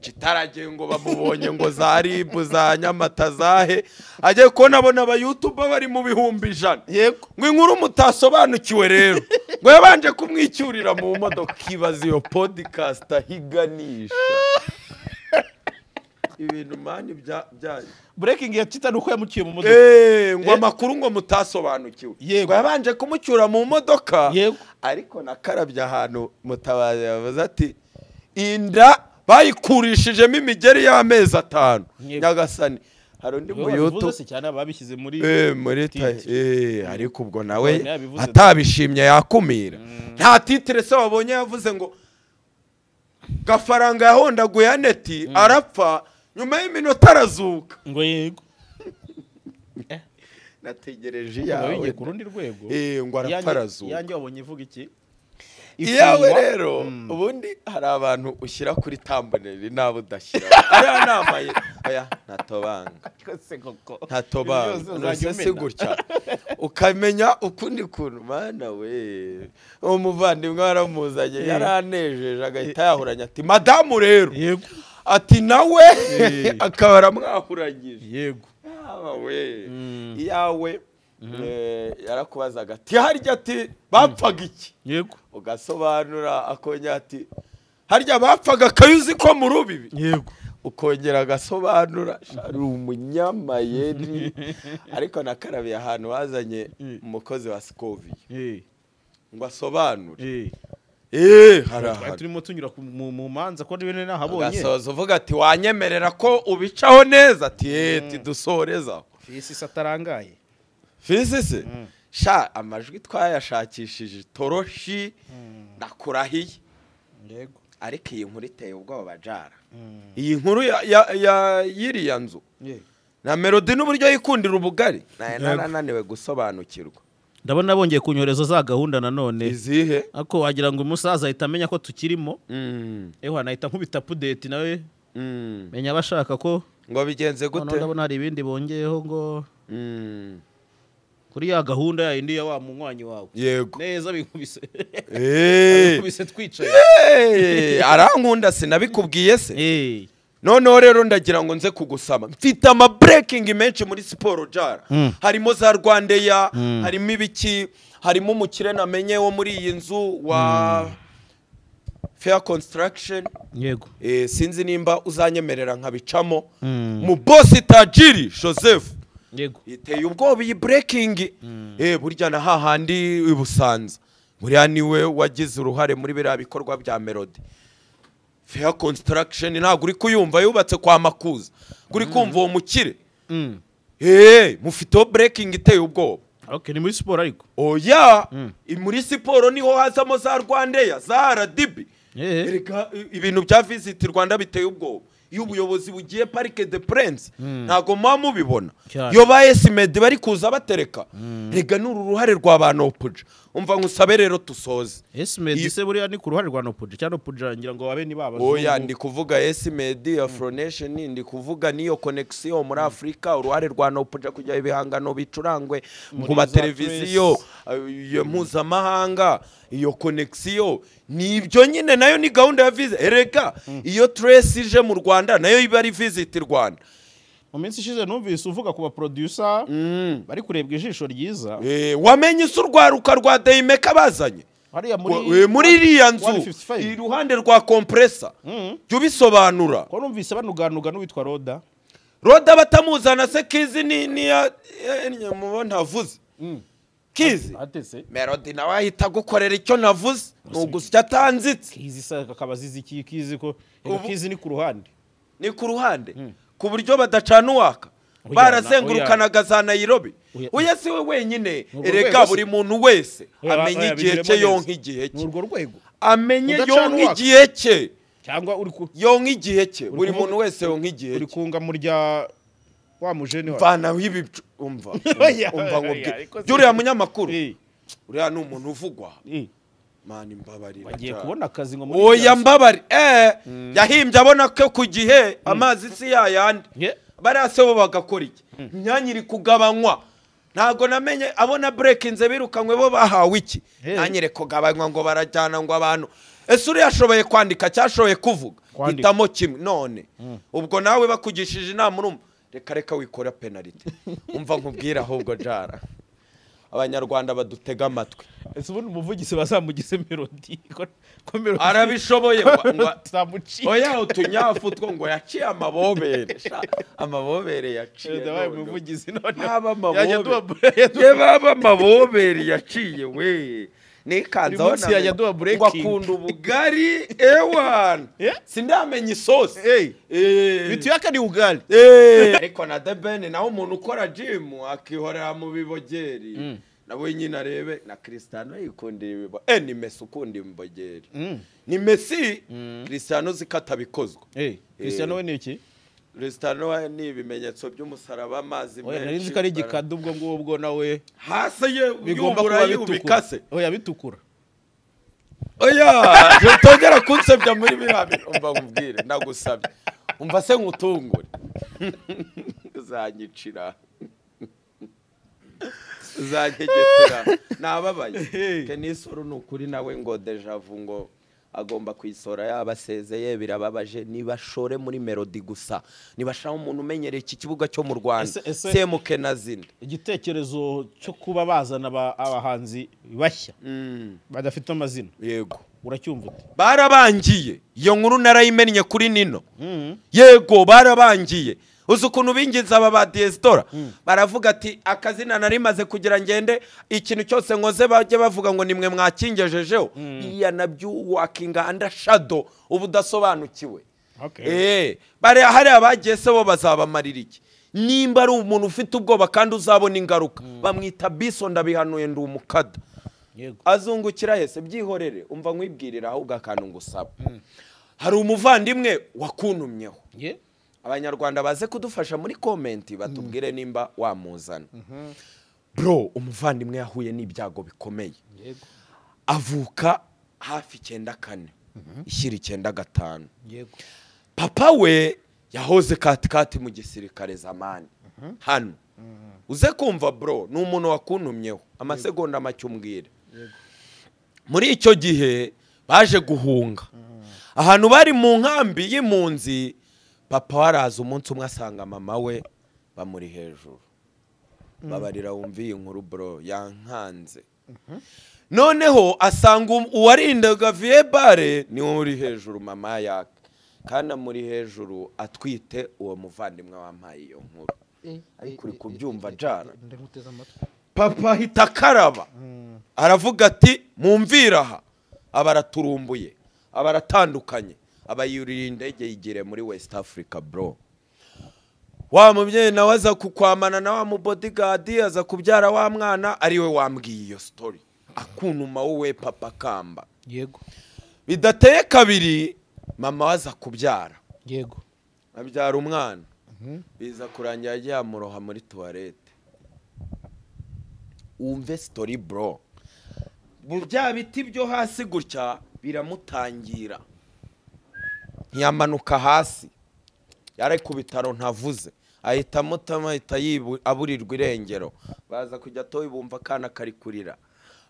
kitaragiye ngo bamubonye ngo za ribu za Nyamata zahe agiye ko nabona aba YouTube bari mu bihumbi 100 yego ngo inkuru mutasobanukiwe rero ngo yabanje kumwicyurira mu modoka kibaza iyo podcast ahiganisha ibintu mani bya breaking ya Tita nuko yamukiye mu modoka ngo amakuru ngo mutasobanukiwe ngo yabanje kumucyura mu modoka ariko nakarabye ahantu Mutabazi yavuze ati inda bayikurishijemo imigeri y'amezi 5 nyagasani hari undi mu YouTube cyane babishyize muri ariko ubwo nawe atabishimye yakumira nta titre se wabonye yavuze ngo gafaranga yahondaguye aneti arapfa nyuma y'iminota arazuka ngo yego nategereje yawe yawe ku rundi rwego ngo araparazuka yanjye wabonye ivuga iki iyawe rero ubundi hari abantu ushyira kuri tamboneri nawe udashyira aya namaye aya ntatobanga ntatobanga se gutya ukamenya ukundi kuntu mana we umuvandimwe waramuzanye yaranejeje agahita yahuranya ati madamu rero yego ati nawe akaba aramwahuranyije yego we iyawe yarakubazaga ati harya ati bapfaga iki yego ugasobanura akongera ati harya bapfaga akayuzi ko mu rubibi yego ukongera agasobanura ari umunyamayeri ariko nakarabiye ahantu wazanye umukozi wa Scoville ngo asobanure hari turimo tunyura mu manza ko n'ibintu nahabonye gasoza uvuga ati wanyemerera ko ubicaho neza ati dusoreza fisi satarangaye fisi se sha amajwi twayashakishije toroshi nakurahiye yego ariko iyi nkuru iteye ubwoba bajara iyi nkuru yiriya nzu na melody n'uburyo yikundira ubugari narananiwe gusobanukirwa ndabona bongeye kunyorezo za gahunda nanone izihe ako wagira ngo umusaza ahita amenya ko tukirimo anahita nkubita update nawe menya abashaka ko ngo bigenze gute ndabona hari ibindi bongeyeho ngo kuri ya gahunda ya indi ya wa munywanyi wawe yego neza bikubise twicaye arankunda sinabikubwiye se noneho rero ndagira ngo nze kugusaba mfite ama breaking menshi muri siporo jara harimo za Rwandeya harimo ibiki harimo umukire namenye wo muri iyi nzu wa Fair Construction yego sinzi nimba uzanyemerera nkabicamo mu boss tajiri Joseph yego iteye ubwoba iyi breaking burya na hahandi ibusanza buriya niwe wagize uruhare muri biriya bikorwa bya Melody Fair Construction ntabwo uri kuyumva yubatse kwa Makuza uri kumva uwo mukire mufiteho breaking iteye ubwoba okay ni muri siporo ariko oya muri siporo niho hazamo za Rwandeya za RDB ereka ibintu bya Visit Rwanda biteye ubwoba iyo ubuyobozi bugiye Parc des Princes ntago mubibona yo ba Esmed bari kuza batereka rega n'uru ruhare rwa Banopuja umva nkusabe rero tusoze Esmed se buriya ni ku ruhare rwa Nopuja cyane Nopuja ngira ngo babe ni baba oya ndi kuvuga Esmed Afronation ndi kuvuga niyo connection muri Afrika uruhare rwa Nopuja kujya ibihangano bicurangwe ku mateleviziyo yo mpuzamahanga iyo connection nibyo nyine nayo ni gahunda ya Visit erega iyo Trace ije mu Rwanda nayo iba ari Visit Rwanda mu minsi ishize numvise uvuga ku ba producer bari kurebwa ijisho ryiza wamenye urwaruka rwa Daimeka bazanye hariya muri iriya nzu iruhande rwa compressor cyo bisobanura ko numvise banuganuga n'uwitwa Roda batamuzana se Kizi ni mubona avuze Kizi Melody nawe ahita gukorera icyo navuze n'ugusya atanzitse Kizi saka kabazizi Kizi ko Kizi ni ku ruhande ku buryo badacana uwaka barazengurukanaga za Nairobi uya si we wenyine erega buri muntu wese amenye igihe cye yonka igihe cye amenye yonka igihe cye cyangwa uri yonka igihe cye buri muntu wese yonka igihe cye uri kunga murya wa mujeni wa vana wibi umva ngubwe juriya munyamakuru uriya ni umuntu uvugwa mani mbabarira bagiye kubona akazi ngo muri oya mbabari yahimbye abona ko ku gihe amazi si yayandi barase bo bagakora iki myanyiri kugabanywa ntago namenye abona break inze birukanywe bo bahawe iki myanyire kugabanywa ngo barajyana ngo abantu ese uri yashoboye kwandika cyashoboye kuvuga hitamo kimwe none ubwo nawe bakugishije inama urumva reka wikora penalty umva nkubwira ahubwo jara abanyarwanda badutega amatwi ese ubundi umuvugizi bazamugize Melody ko Melody arabishoboye oya utunyafu two ngo yaciye amabobere yaciye dawaye umuvugizi none baba amabobere yaciye we nikanza ona ngo akunda ubugari ewan sindamenye isosi bitu yakani ugali ariko na The Ben naho umuntu ukora gym akihorera mu bibogeri nabo nyine arebe na Cristiano yikundira ibibo ni Messi ukunda imbogeri ni Messi Cristiano zikata bikozwe Cristiano we ni iki restaurant ni ibimenyetso by'umusaraba amazi menshi oya nari ari gikadu ubwo ngubwo nawe hasi ye bigomba kuba bitukura oya bitukura oya jotongera kunsebya muri birabe umva mubwire ndagusabye umva se nkutungure uzanyicira uzanyegetera nababaye kenisoro nukuri nawe ngo deja vu ngo agomba kwisora yabasezeye birababaje nibashore muri melody gusa nibashaka umuntu umenyereye iki kibuga cyo mu Rwanda semuke nazinde igitekerezo cyo kuba bazana abahanzi bashya badafite amazina yego uracyumva ute barabangiye iyo nkuru narayimennye kuri Nino yego barabangiye uzi ukuntu binginze aba ba Diestora baravuga ati akazina narimaze kugira ngende ikintu cyose nkoze bajye bavuga ngo nimwe mwakingejejeho iya nabyo walking under shadow ubudasobanukiwe bare hari abagiye se bo bazabamarira iki nimba ari umuntu ufite ubwoba kandi uzabona ingaruka bamwita biso ndabihanuye ndi umukada yego azungukira hese byihorere umva nkwibwirira ahubwo akantu ngusaba hari umuvandimwe wakuntumyeho abanyarwanda baze kudufasha muri comment batubwire nimba wamuzana bro umuvandimwe yahuye n'ibyago bikomeye yego avuka hafi 94 ishyira 95 yego papa we yahoze katikati mu gisirikare zamani hano uze kumva bro ni umuntu wakuntumyeho amasegonda make umbwire muri icyo gihe baje guhunga ahantu bari mu nkambi y'impunzi papa waraza umunsi umwe asanga mama we bamuri hejuru babarira wumviye inkuru bro yankanze noneho asanga uwarindaga viebare ni uri hejuru mama yake kandi muri hejuru atwite uwo muvandimwe wampaye iyo nkuru ariko uri kubyumva jara papa hita karaba aravuga ati mumviraha abaraturumbuye abaratandukanye abayurira indege yigire muri West Africa bro wa mubyeyi nawe aza kukwamana na wa mu bodyguard aza kubyara wa mwana ari we wambwiye iyo story akunuma wowe papa kamba yego bidateye kabiri mama waza kubyara yego abyara umwana biza kurangira yagiye muroha muri toilette umve story bro bya biti byo hasi gutya biramutangira yamanuka hasi yari ku bitaro ntavuze ahita mutama ahita aburirwa irengero baza kujya toyi bumva kana kari kurira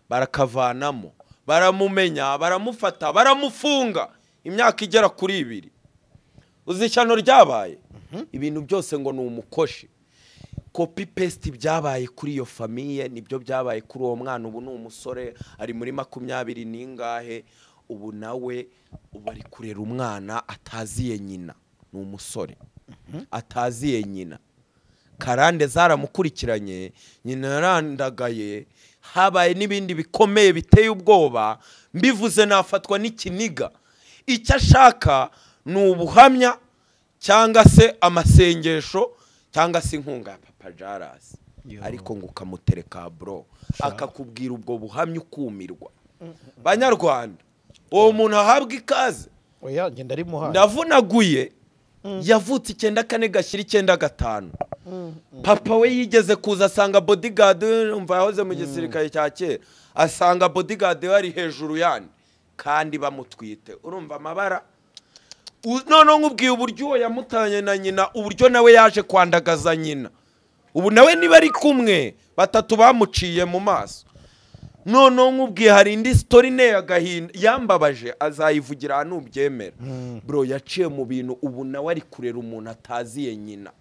barakavanamo baramumenya baramufata baramufunga imyaka igera kuri 2 uzishyano ryabaye ibintu byose ngo ni umukoshi copy paste byabaye kuri iyo famille nibyo byabaye kuri uwo mwana ubu ni umusore ari muri 20 ningahe ubu nawe ubari kurera umwana ataziye nyina ni umusore ataziye nyina karande zaramukurikiranye nyina yarandagaye habaye nibindi bikomeye biteye ubwoba mbivuze nafatwa n'ikiniga icyo ashaka ni ubuhamya cyangwa se amasengesho cyangwa se inkunga ya papa Jaras ariko ngo ukamutereka bro akakubwira ubwo buhamya ukumirwa banyarwanda uwo muntu ahabwa ikaze oya ngenda ari muhanda ndavunaguye yavutse 94 gashyira 95 papa we yigeze kuza asanga bodyguard umva yahoze mu gisirikare cya kera asanga bodyguard yari hejuru yani kandi bamutwite urumva amabara none nkubwiye uburyo yamutanye na nyina uburyo nawe yaje kwandagaza nyina ubu nawe niba ari kumwe batatu bamuciye mu maso none nkubwiye hari indi story ne yagahinda yambabaje azayivugira hano ubyemera bro yaciye mu bintu ubu nawe ari kurera umuntu ataziye nyina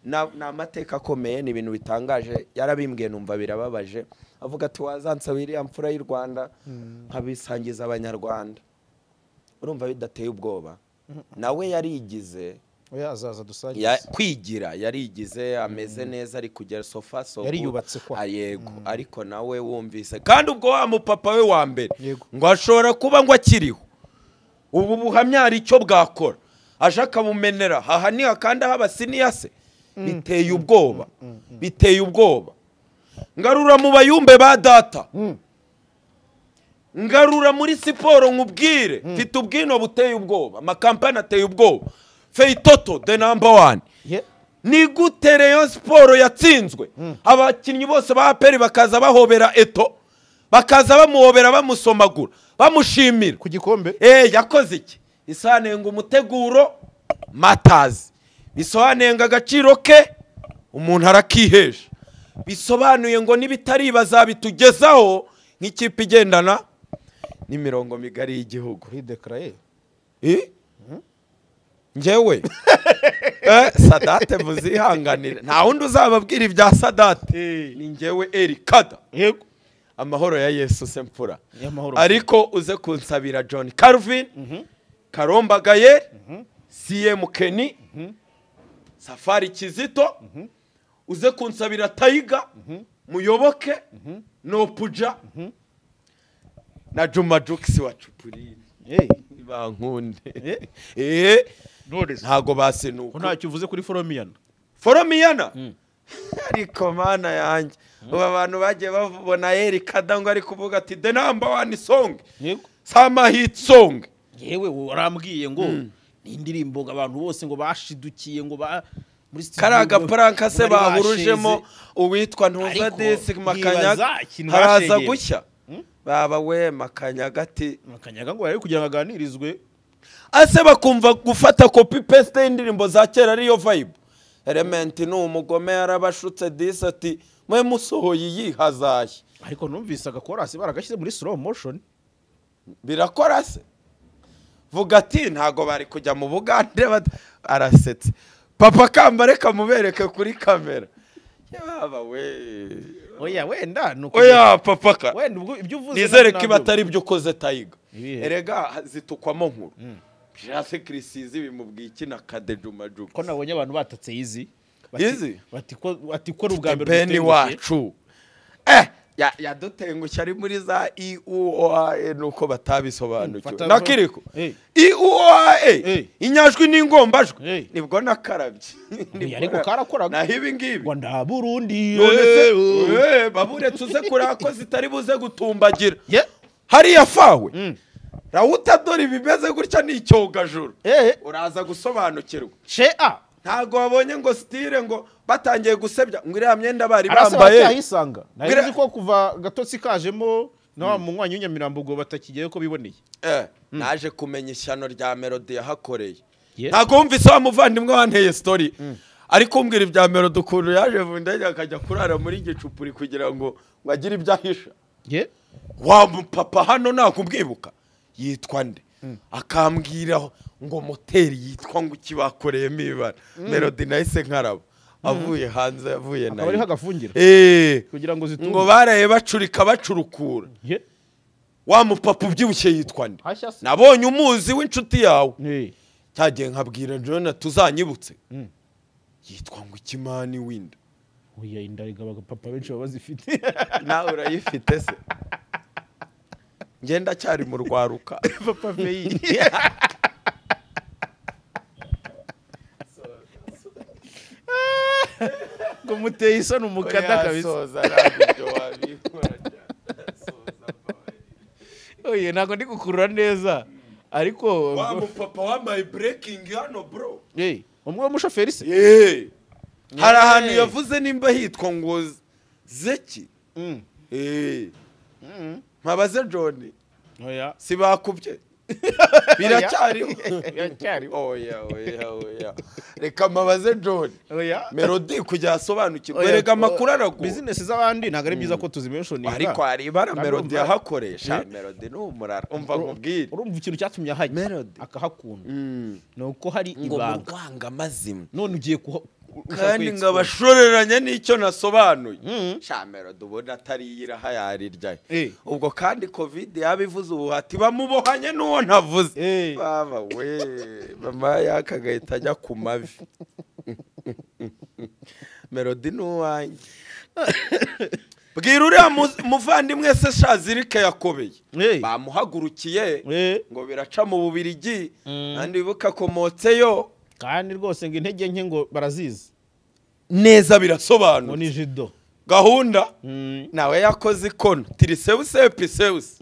na amateka akomeye ni ibintu bitangaje yarabimbwiye numva birababaje avuga ati wazansabira amfura y'u Rwanda nkabisangiza abanyarwanda urumva bidateye ubwoba nawe yarigize oya azaza dusangiza kwigira yarigize ameze neza ari kugera sofa so yari yubatse kwa yego ariko nawe wumvise kandi ubwo wa mupapa we wa mbere ngo ashobora kuba ngo akiriho ubu buhamya hari icyo bwakora ashaka bumenera haha ni akandi habasiniya se biteye ubwoba biteye ubwoba ngarura mu bayumbe ba data ngarura muri siporo nkubwire mfite ubwino buteye ubwoba amakampani ateye ubwoba Feitoto the number one. Ni gute Rayon Sport yatsinzwe abakinnyi bose ba APR bakaza bahobera Eto, bakaza bamuhobera bamusomagura bamushimira ku gikombe yakoze iki? Isanenga umuteguro matazi, bisobanenga agaciro ke umuntu arakihesha, bisobanuye ngo nibitari bazabitugezaho nk'ikipe igendana n'imirongo migari y'igihugu. Rideclare ngewe Sadate muzihanganire, nta wundi uzababwira ibya Sadate, ni ngewe Erikada. Yego, amahoro ya Yesu Sempura. Ariko uze kunsabira John Calvin, Karomba Gaye, CM Kenny, Safari Kizito, uze kunsabira Taiga, Muyoboke, Nopuja, na Juma Jux wa Chupuri. Bankunde. Ntago basenuka. Ntacyo uvuze kuri Foromiyana? Ariko mana yanjye, abantu bagiye babona Erikada ngo ari kuvuga ati the number one song. Yego. Sama hit song. Yewe warambwiye ngo ni indirimbo abantu bose ngo bashidukiye ngo muri studio. Karaga pranka se bahurujemo uwitwa Ntuza Desi Makanyaga haraza gushya. Baba we Makanyaga ati Makanyaga ngo yari kugira ngo aganirizwe. Ase bakumva gufata copy paste indirimbo za kera ariyo vibe. Element ni umugome yarabashutse disi ati mwe musohoye yihazaye. Ariko numvise agakorasi baragashyize muri slow motion. Birakora se? Vuga ati ntago bari kujya mu Bugande arasetse. Papa Kambare kamubereke kuri kamera. Yaba we. Oya wenda nuko. Oya papa ka. Wenda ubwo ibyo uvuze nizere ko batari byo koze Taiga. Erega zitukwamo nkuru. Jase Krisizi bimubwiye iki na Kade Juma Jux. Ko nabonye abantu batatse yizi. Bati ko ubwa mbere Beni wacu. Yadutengushya ari muri za EUOA nuko batabisobanukiwe. Nakiriko. EUOA inyajwi n'ingombajwi nibwo nakarabye. Ariko karakoraga. Na hibi ngibi. Ngo nda Burundi. Babure tuze kurako zitari buze gutumbagira. Hari yafawe. Rawuta dori bimeze gutya ni icyogajuru. Uraza gusobanukirwa. Ntago wabonye ngo style ngo batangiye gusebya ngo iriya myenda bari bambaye. Arasanga nayizi ko kuva gatotsi kajemo na mu mwanya w'Nyamirambo ubwo batakigiye ko biboneye. Naje kumenya ishyano rya Melody yahakoreye. Ntago wumvise wa muvandimwe wanteye story. Ariko umbwira ibya Melody ukuntu yaje vundanye akajya kurara muri Gicupuri kugira ngo bagire ibyahisha. Wa papa hano nakubwibuka yitwa nde? Akambwiraho ngo moteri yitwa ngo kibakoreyemo ibara. Melody nahise nkaraba avuye hanze yavuye nayo ari hagafungira kugira ngo zitunge ngo baraye bacurika bacurukura. Wa mupapa ubyibushye yitwa nde? Nabonye umuzi w'inshuti yawe. Cyagiye nkabwira John tuzanyibutse. Yitwa ngo Kimani Winda. Oya indariga papa benshi babazifite. Nawe urayifite se? Ngenda cyari mu rwaruka. Papa Veyi. Ngo muteye isoni umukada kabisa. Oye ntago ndi gukurura neza ariko wa mupapa wa my breaking hano bro. Umwe w'umushoferi se? Hari ahantu yavuze nimba hitwa ngo Zeki. Mabaze John. Oya. Sibakubye. Biracyari. Oya. Reka mabaze John. Oya. Melody kujya asobanukirwa. Erega makuru arago. Business z'abandi ntago ari byiza ko tuzimentioninga. Ariko ari ibara Melody yahakoresha. Melody ni umurara. Umva nkubwire. Urumva ikintu cyatumye ahajya akahakunda. Nuko hari ibanga. Ngo mwanga mazima. None ugiye kandi ngabashoreranya n'icyo nasobanuye. Sha Melody ubona atari yiraha yarirya. Ubwo kandi covid yabivuze ubuhati bamubohanye n'uwo ntavuze. Baba we mama yakagahita ajya ku mavi. Melody n'uwanjye. Bwira uriya muvandimwe se Shazirike yakobeye. Bamuhagurukiye ngo biraca mu Bubirigi kandi bibuka komotseyo. Kandi rwose ngo intege nke ngo barazizi neza birasobanura ni jido gahunda nawe yakoze ikono Tiriseus Episeus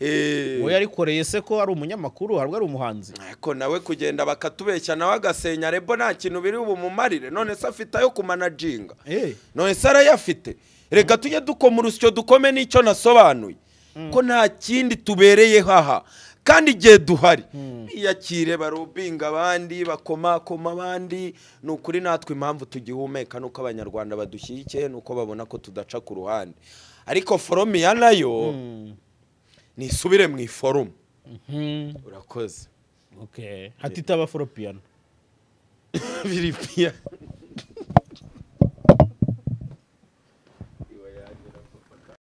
we yarikoreye se ko ari umunyamakuru harwo ari umuhanzi ariko nawe kugenda bakatubeshya nawe agasenya rebo nta kintu biri bumumarire none se afite ayo kumanajinga none se arayafite reka tujye dukoma urusyo dukome n'icyo nasobanuye ko nta kindi tubereye haha kandi igihe duhari iyakire barubinga abandi bakomakoma abandi ni ukuri natwe impamvu tugihumeka nuko abanyarwanda badushyigikiye nuko babona ko tudaca ku ruhande ariko foromiya nayo nisubire mu iforumu urakoze hatitaba foropiyano biri piya